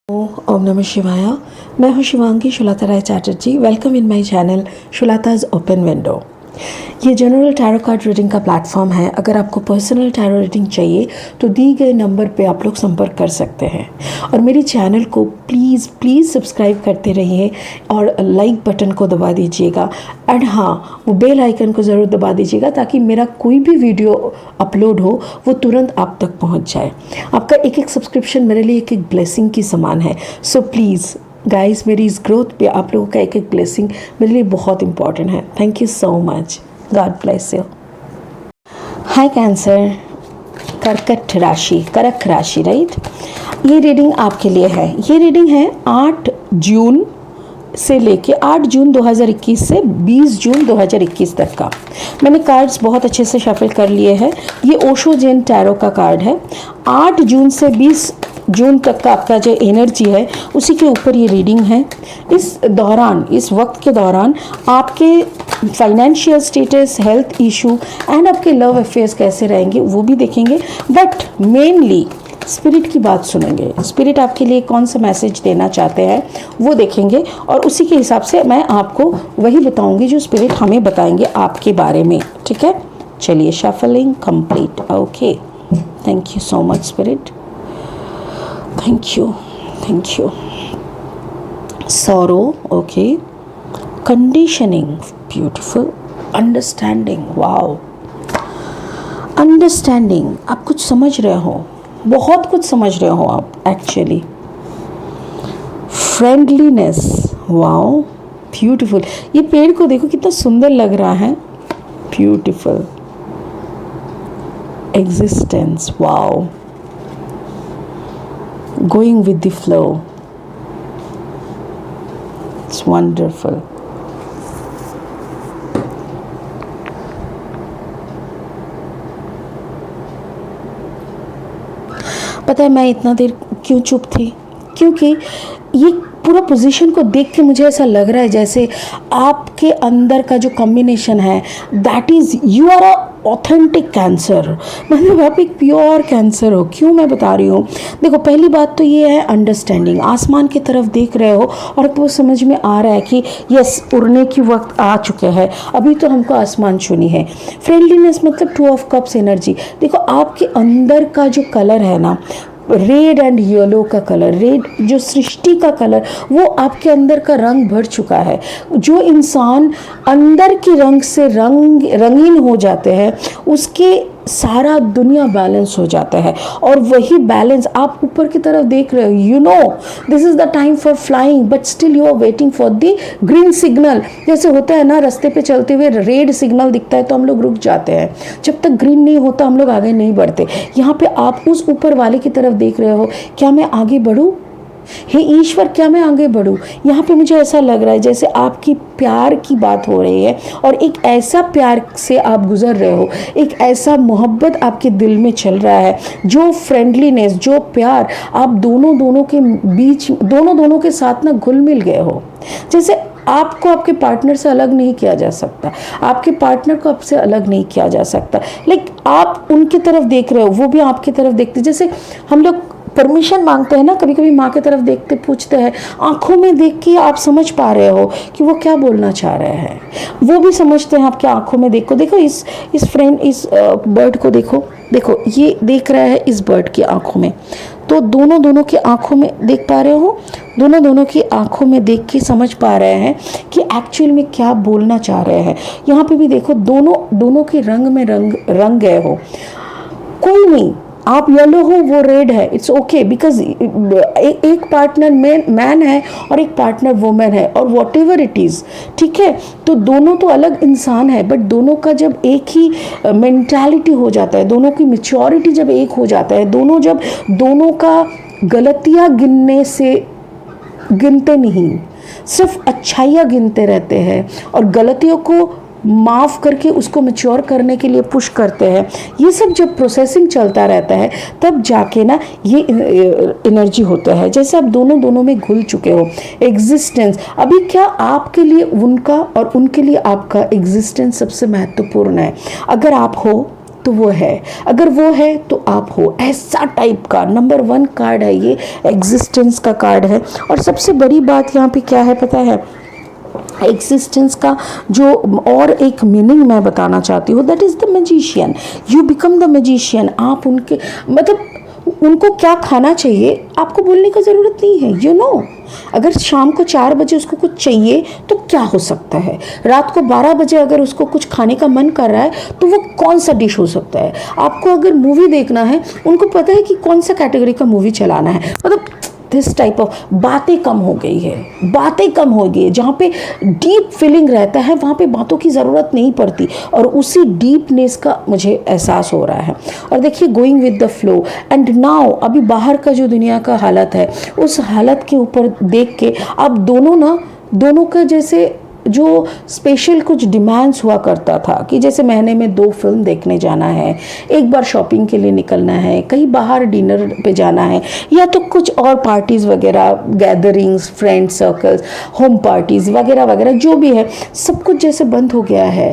ओम नमः शिवाय। मैं हूँ Shivangi Shulata Rai Chatterjee. Welcome in my channel Shulata's open window. ये जनरल टैरो कार्ड रीडिंग का प्लेटफॉर्म है। अगर आपको पर्सनल टैरो रीडिंग चाहिए तो दी गए नंबर पे आप लोग संपर्क कर सकते हैं। और मेरे चैनल को प्लीज़ सब्सक्राइब करते रहिए और लाइक बटन को दबा दीजिएगा। एंड हाँ, वो बेल आइकन को ज़रूर दबा दीजिएगा ताकि मेरा कोई भी वीडियो अपलोड हो वो तुरंत आप तक पहुंच जाए। आपका एक एक सब्सक्रिप्शन मेरे लिए एक एक ब्लेसिंग की समान है। सो प्लीज़ गाइस, मेरी इस ग्रोथ पे आप लोगों का एक एक ब्लेसिंग मेरे लिए बहुत इंपॉर्टेंट है। Thank you so much. God bless you. Hi cancer, करक राशि राइट। ये रीडिंग आपके लिए है। ये रीडिंग है 8 जून से लेके 8 जून 2021 से 20 जून 2021 तक का। मैंने कार्ड्स बहुत अच्छे से शफल कर लिए हैं। ये ओशो जैन टैरो का कार्ड है। 8 जून से 20 जून तक का आपका जो एनर्जी है उसी के ऊपर ये रीडिंग है। इस वक्त के दौरान आपके financial status, health issue and आपके लव अफेयर्स कैसे रहेंगे वो भी देखेंगे। बट मेनली स्पिरिट की बात सुनेंगे। स्पिरिट आपके लिए कौन सा मैसेज देना चाहते हैं वो देखेंगे और उसी के हिसाब से मैं आपको वही बताऊंगी जो स्पिरिट हमें बताएंगे आपके बारे में। ठीक है, चलिए shuffling complete. Okay, thank you so much spirit. Thank you. Sorrow, okay. Conditioning, beautiful. Understanding, wow. Understanding, आप कुछ समझ रहे हो, बहुत कुछ समझ रहे हो आप एक्चुअली। Friendliness, wow, beautiful. ये पेड़ को देखो कितना सुंदर लग रहा है, beautiful. Existence, wow. Going with the flow, it's wonderful. पता है मैं इतना देर क्यों चुप थी? क्योंकि ये पूरा पोजीशन को देख के मुझे ऐसा लग रहा है जैसे आपके अंदर का जो कॉम्बिनेशन है that is you are a authentic cancer. मतलब आप एक प्योर कैंसर हो। क्यों मैं बता रही हूँ? देखो, पहली बात तो ये है अंडरस्टैंडिंग। आसमान की तरफ देख रहे हो और आपको समझ में आ रहा है कि यस, उड़ने की वक्त आ चुके हैं, अभी तो हमको आसमान छूनी है। फ्रेंडलीनेस मतलब 2 ऑफ कप्स एनर्जी। देखो, आपके अंदर का जो कलर है ना, रेड एंड येलो का कलर, रेड जो सृष्टि का कलर, वो आपके अंदर का रंग भर चुका है। जो इंसान अंदर के रंग से रंगीन हो जाते हैं उसके सारा दुनिया बैलेंस हो जाता है। और वही बैलेंस आप ऊपर की तरफ देख रहे हो। You know this is the time for flying but still you are waiting for the green signal. जैसे होता है ना, रास्ते पे चलते हुए रेड सिग्नल दिखता है तो हम लोग रुक जाते हैं। जब तक ग्रीन नहीं होता हम लोग आगे नहीं बढ़ते। यहाँ पे आप उस ऊपर वाले की तरफ देख रहे हो, क्या मैं आगे बढ़ूँ? हे ईश्वर, क्या मैं आगे बढ़ूँ? यहाँ पे मुझे ऐसा लग रहा है जैसे आपकी प्यार की बात हो रही है और एक ऐसा प्यार से आप गुजर रहे हो, एक ऐसा मोहब्बत आपके दिल में चल रहा है, जो फ्रेंडलीनेस, जो प्यार आप दोनों के बीच, दोनों के साथ ना घुल मिल गए हो। जैसे आपको आपके पार्टनर से अलग नहीं किया जा सकता, आपके पार्टनर को आपसे अलग नहीं किया जा सकता। आप उनकी तरफ देख रहे हो, वो भी आपकी तरफ देखते। जैसे हम लोग परमिशन मांगते हैं ना, कभी कभी माँ की तरफ देखते पूछते हैं, आंखों में देख के आप समझ पा रहे हो कि वो क्या बोलना चाह रहे हैं। वो भी समझते हैं आपके आंखों में। देखो इस बर्ड को देखो ये देख रहा है इस बर्ड की आंखों में। तो दोनों की आंखों में देख पा रहे हो, दोनों की आंखों में देख के समझ पा रहे हैं कि एक्चुअल में क्या बोलना चाह रहे हैं। यहाँ पे भी देखो, दोनों के रंग में रंग गए हो। कोई नहीं, आप येलो हो, वो रेड है, इट्स ओके। बिकॉज एक पार्टनर मैन है और एक पार्टनर वुमेन है, और वॉट एवर इट इज़, ठीक है। तो दोनों तो अलग इंसान है, बट दोनों का जब एक ही मेंटालिटी हो जाता है, दोनों की मैच्योरिटी जब एक हो जाता है, दोनों का गलतियाँ गिनते नहीं, सिर्फ अच्छाइयाँ गिनते रहते हैं और गलतियों को माफ़ करके उसको मैच्योर करने के लिए पुश करते हैं। ये सब जब प्रोसेसिंग चलता रहता है तब जाके ना ये एनर्जी होता है। जैसे आप दोनों में घुल चुके हो। एग्जिस्टेंस, अभी क्या आपके लिए उनका और उनके लिए आपका एग्जिस्टेंस सबसे महत्वपूर्ण है। अगर आप हो तो वो है, अगर वो है तो आप हो, ऐसा टाइप का नंबर 1 कार्ड है ये, एग्जिस्टेंस का कार्ड है। और सबसे बड़ी बात यहाँ पे क्या है पता है, एग्जिस्टेंस का जो और एक मीनिंग मैं बताना चाहती हूँ, that is the magician. You become the magician. आप उनके मतलब उनको क्या खाना चाहिए आपको बोलने का ज़रूरत नहीं है, यू नो। अगर शाम को 4 बजे उसको कुछ चाहिए तो क्या हो सकता है, रात को 12 बजे अगर उसको कुछ खाने का मन कर रहा है तो वो कौन सा डिश हो सकता है। आपको अगर मूवी देखना है, उनको पता है कि कौन सा कैटेगरी का मूवी चलाना है। मतलब दिस टाइप ऑफ बातें कम हो गई है, बातें कम हो गई है। जहाँ पे डीप फीलिंग रहता है वहाँ पे बातों की ज़रूरत नहीं पड़ती, और उसी डीपनेस का मुझे एहसास हो रहा है। और देखिए, going with the flow and now, अभी बाहर का जो दुनिया का हालत है, उस हालत के ऊपर देख के आप दोनों का जैसे जो स्पेशल कुछ डिमांड्स हुआ करता था कि जैसे महीने में 2 फिल्म देखने जाना है, एक बार शॉपिंग के लिए निकलना है, कहीं बाहर डिनर पे जाना है, या तो कुछ और पार्टीज़ वगैरह, gatherings, friend circles, home parties वगैरह वगैरह जो भी है, सब कुछ जैसे बंद हो गया है।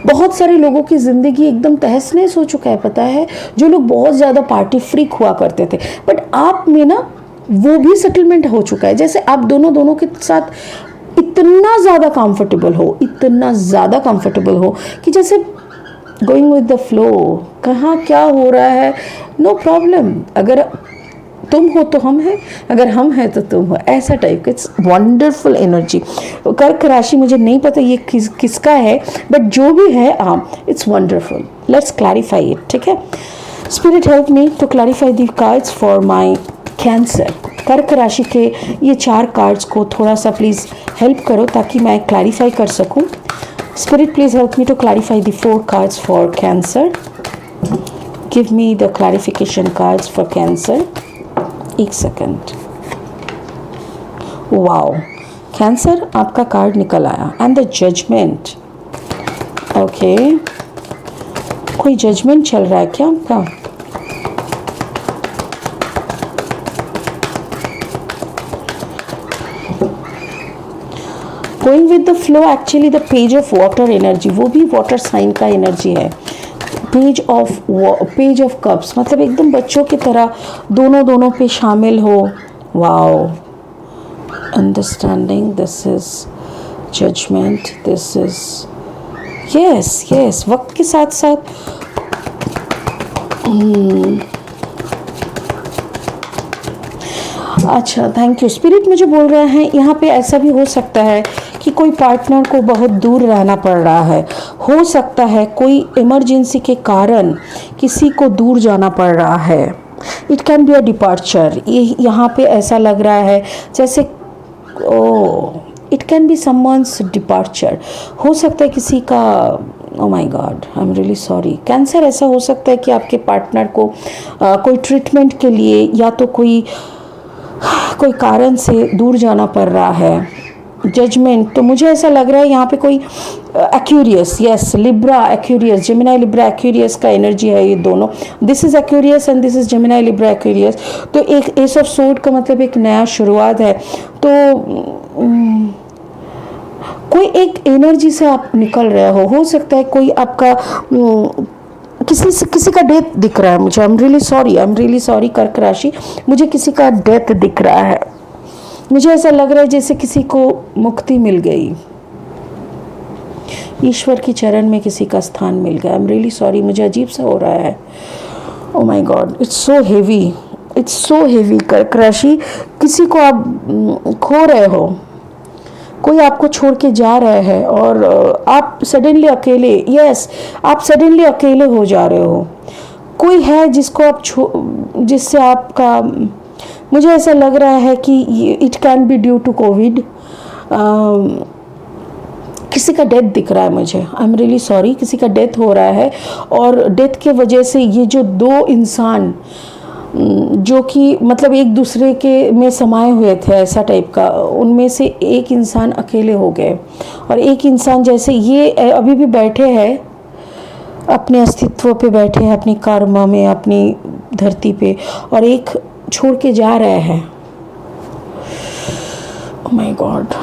बहुत सारे लोगों की ज़िंदगी एकदम तहस नहस हो चुका है, पता है, जो लोग बहुत ज़्यादा पार्टी फ्रीक हुआ करते थे। बट आप में ना वो भी सेटलमेंट हो चुका है, जैसे आप दोनों के साथ इतना ज़्यादा कंफर्टेबल हो, इतना ज़्यादा कंफर्टेबल हो कि जैसे गोइंग विद द फ्लो, कहाँ क्या हो रहा है, नो प्रॉब्लम। अगर तुम हो तो हम हैं, अगर हम हैं तो तुम हो, ऐसा टाइप का। It's wonderful energy. कर्क राशि, मुझे नहीं पता ये किसका है, बट जो भी है it's wonderful. Let's clarify it, ठीक है। Spirit help me to clarify the cards for my cancer. कर्क राशि के ये 4 कार्ड्स को थोड़ा सा प्लीज़ हेल्प करो ताकि मैं क्लैरिफाई कर सकूं। Spirit please help me to clarify the 4 cards for cancer. Give me the clarification cards for cancer. एक सेकंड। वाओ, कैंसर आपका कार्ड निकल आया एंड द जजमेंट। ओके, कोई जजमेंट चल रहा है क्या आपका? Going with the flow, actually the page of water energy, वो भी वाटर साइन का एनर्जी है। पेज ऑफ कप्स, मतलब एकदम बच्चों की तरह दोनों पे शामिल हो। Wow, understanding, this is judgement, this is yes, वक्त के साथ साथ अच्छा, थैंक यू। स्पिरिट मुझे बोल रहे हैं यहाँ पे ऐसा भी हो सकता है कि कोई पार्टनर को बहुत दूर रहना पड़ रहा है, हो सकता है कोई इमरजेंसी के कारण किसी को दूर जाना पड़ रहा है। It can be a departure. ये यहाँ पे ऐसा लग रहा है जैसे it can B someone's departure. हो सकता है किसी का, oh my God, I am really sorry. Cancer, ऐसा हो सकता है कि आपके पार्टनर को कोई ट्रीटमेंट के लिए या तो कोई कारण से दूर जाना पड़ रहा है। जजमेंट, तो मुझे ऐसा लग रहा है यहाँ पे कोई Aquarius, yes, Libra Aquarius, Gemini Libra Aquarius का एनर्जी है ये दोनों। This is Aquarius and this is Gemini Libra Aquarius. तो एक एस ऑफ सोर्ड का मतलब एक नया शुरुआत है। तो कोई एक एनर्जी से आप निकल रहे हो सकता है कोई आपका किसी का डेथ दिख रहा है मुझे। आई एम रियली सॉरी कर्क राशि, मुझे किसी का डेथ दिख रहा है। मुझे ऐसा लग रहा है जैसे किसी को मुक्ति मिल गई, ईश्वर की चरण में किसी का स्थान मिल गया। आई एम रियली सॉरी, मुझे अजीब सा हो रहा है। Oh my God, it's so heavy कर्क राशि। किसी को आप खो रहे हो, कोई आपको छोड़ के जा रहा है और आप सडनली अकेले, आप सडनली अकेले हो जा रहे हो। कोई है जिसको आप जिससे आपका, मुझे ऐसा लग रहा है कि it can be due to COVID. किसी का डेथ दिख रहा है मुझे। आई एम रियली सॉरी, किसी का डेथ हो रहा है और डेथ के वजह से ये जो 2 इंसान जो कि मतलब एक दूसरे के में समाये हुए थे, ऐसा टाइप का, उनमें से एक इंसान अकेले हो गए और एक इंसान जैसे ये अभी भी बैठे हैं अपने अस्तित्व पे, बैठे हैं अपनी कर्म में, अपनी धरती पे, और एक छोड़ के जा रहे हैं। ओह माय गॉड,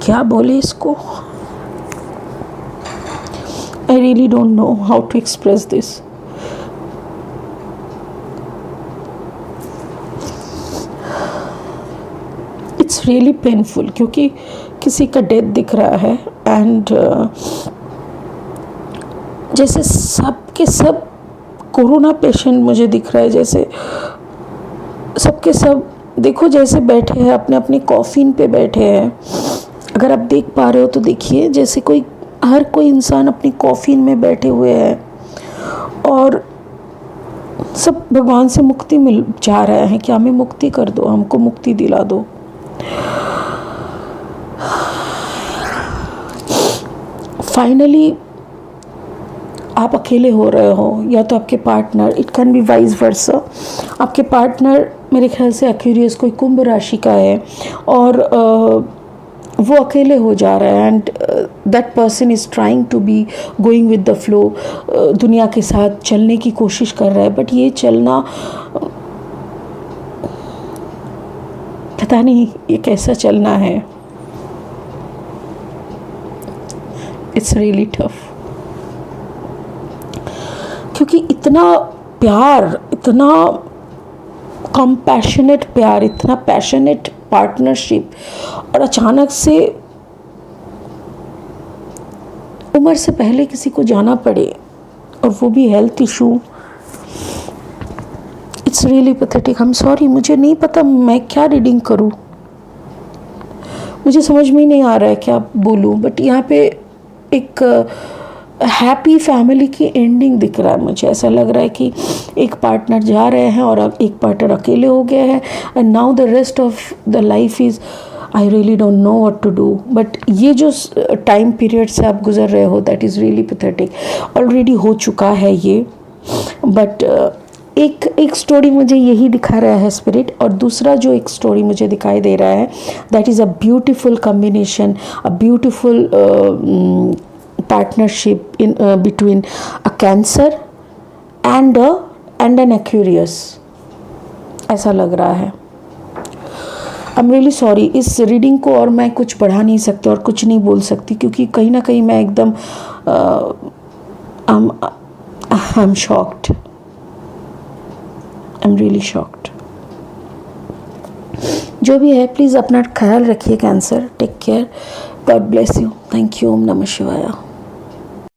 क्या बोले इसको, I really don't know how to express this. It's really painful, क्योंकि किसी का डेथ दिख रहा है एंड जैसे सब के सब कोरोना पेशेंट मुझे दिख रहा है, जैसे सबके सब देखो जैसे बैठे हैं अपने अपने कॉफिन पे बैठे हैं। अगर आप देख पा रहे हो तो देखिए, जैसे हर कोई इंसान अपनी कॉफिन में बैठे हुए हैं और सब भगवान से मुक्ति मिल चाह रहे हैं कि हमें मुक्ति कर दो, हमको मुक्ति दिला दो। फाइनली आप अकेले हो रहे हो या तो आपके partner, it can B vice versa, आपके पार्टनर मेरे ख्याल से एक्वेरियस कोई कुंभ राशि का है और वो अकेले हो जा रहा है and that person is trying to be going with the flow, दुनिया के साथ चलने की कोशिश कर रहा है, बट ये चलना पता नहीं ये कैसा चलना है। इट्स रियली टफ, क्योंकि इतना प्यार, इतना कंपैशनेट प्यार, इतना पैशनेट पार्टनरशिप, और अचानक से उम्र से पहले किसी को जाना पड़े और वो भी health issue. It's really pathetic. I am sorry, मुझे नहीं पता मैं क्या रीडिंग करूं, मुझे समझ में ही नहीं आ रहा है क्या बोलूं, बट यहाँ पे एक हैप्पी फैमिली की एंडिंग दिख रहा है। मुझे ऐसा लग रहा है कि एक पार्टनर जा रहे हैं और एक पार्टनर अकेले हो गया है and now the rest of the life is, I really don't know what to do. But ये जो टाइम पीरियड से आप गुजर रहे हो, that is really pathetic. Already हो चुका है ये, बट एक स्टोरी मुझे यही दिखा रहा है स्पिरिट, और दूसरा जो एक स्टोरी मुझे दिखाई दे रहा है, that is a beautiful combination, a beautiful partnership in between a Cancer and an Aquarius, ऐसा लग रहा है। आई एम रियली सॉरी, इस रीडिंग को और मैं कुछ बढ़ा नहीं सकती और कुछ नहीं बोल सकती, क्योंकि कहीं ना कहीं मैं एकदम I am shocked, I am really shocked. जो भी है, प्लीज़ अपना ख्याल रखिए Cancer, take care, God bless you, thank you, ओम नमः शिवाय।